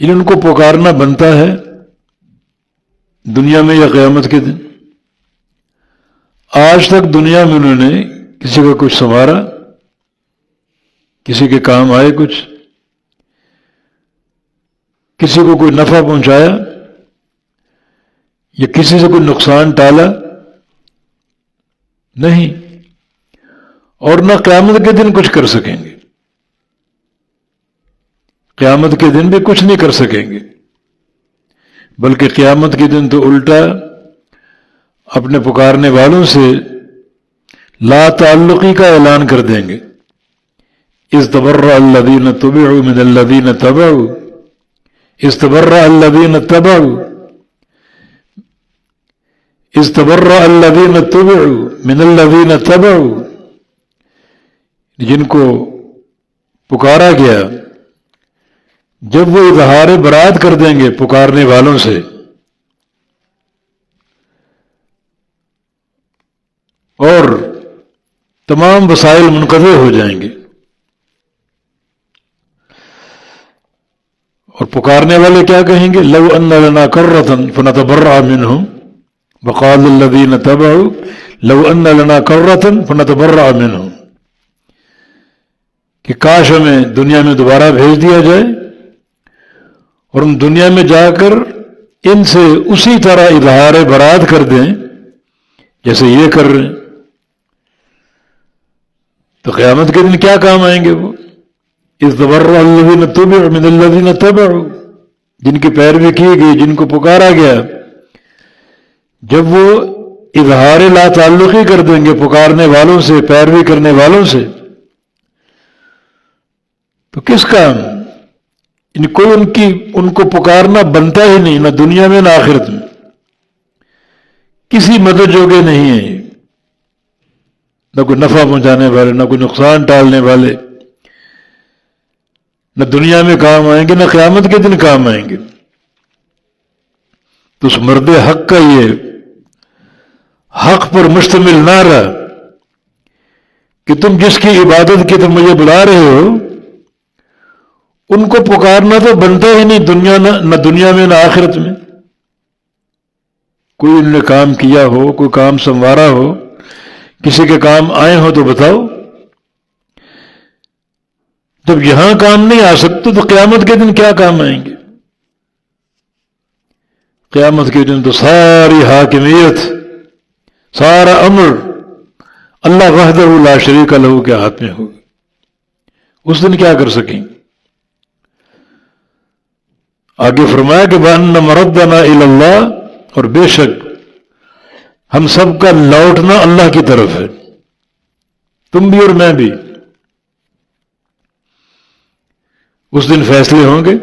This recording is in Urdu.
ان کو پکارنا بنتا ہے دنیا میں یا قیامت کے دن؟ آج تک دنیا میں انہوں نے کسی کا کچھ سنوارا، کسی کے کام آئے کچھ، کسی کو کوئی نفع پہنچایا یا کسی سے کوئی نقصان ٹالا؟ نہیں، اور نہ قیامت کے دن کچھ کر سکیں گے، قیامت کے دن بھی کچھ نہیں کر سکیں گے، بلکہ قیامت کے دن تو الٹا اپنے پکارنے والوں سے لا تعلقی کا اعلان کر دیں گے۔ اذ تبرأ الذین تبعوا من الذین تبعوا، اذ تبرأ الذین تبعوا، اذ تبرأ الذین تبعوا من الذین تبعوا، جن کو پکارا گیا جب وہ اظہار برات کر دیں گے پکارنے والوں سے، اور تمام وسائل منقطع ہو جائیں گے، اور پکارنے والے کیا کہیں گے؟ لو ان لنا کرۃ فنتبرأ منہم، وقال الذین تبعوا لو ان لنا کرۃ فنتبرأ منہم، کہ کاش ہمیں دنیا میں دوبارہ بھیج دیا جائے اور ہم دنیا میں جا کر ان سے اسی طرح اظہار برات کر دیں جیسے یہ کر رہے ہیں۔ تو قیامت کے دن کیا کام آئیں گے وہ؟ اذ تبرأ الذین تبعوا من الذین تبعوا، جن کی پیروی کی گئی، جن کو پکارا گیا، جب وہ اظہار لا تعلقی کر دیں گے پکارنے والوں سے، پیروی کرنے والوں سے، تو کس کام؟ کوئی ان کو پکارنا بنتا ہی نہیں، نہ دنیا میں نہ آخرت میں، کسی مدد جوگے نہیں ہیں، نہ کوئی نفع پہنچانے والے، نہ کوئی نقصان ٹالنے والے، نہ دنیا میں کام آئیں گے نہ قیامت کے دن کام آئیں گے۔ تو اس مرد حق کا یہ حق پر مشتمل نعرہ کہ تم جس کی عبادت کی تم مجھے بلا رہے ہو، ان کو پکارنا تو بنتا ہی نہیں، نہ دنیا میں نہ آخرت میں۔ کوئی انہوں نے کام کیا ہو، کوئی کام سنوارا ہو، کسی کے کام آئے ہو تو بتاؤ۔ جب یہاں کام نہیں آ سکتے تو قیامت کے دن کیا کام آئیں گے؟ قیامت کے دن تو ساری حاکمیت، سارا امر اللہ وحدہ لا شریک لہ کے ہاتھ میں ہوگی۔ اس دن کیا کر سکیں گے؟ آگے فرمایا کہ وَأَنَّ مَرَدَّنَا إِلَى اللَّهِ، اور بے شک ہم سب کا لوٹنا اللہ کی طرف ہے، تم بھی اور میں بھی۔ اس دن فیصلے ہوں گے،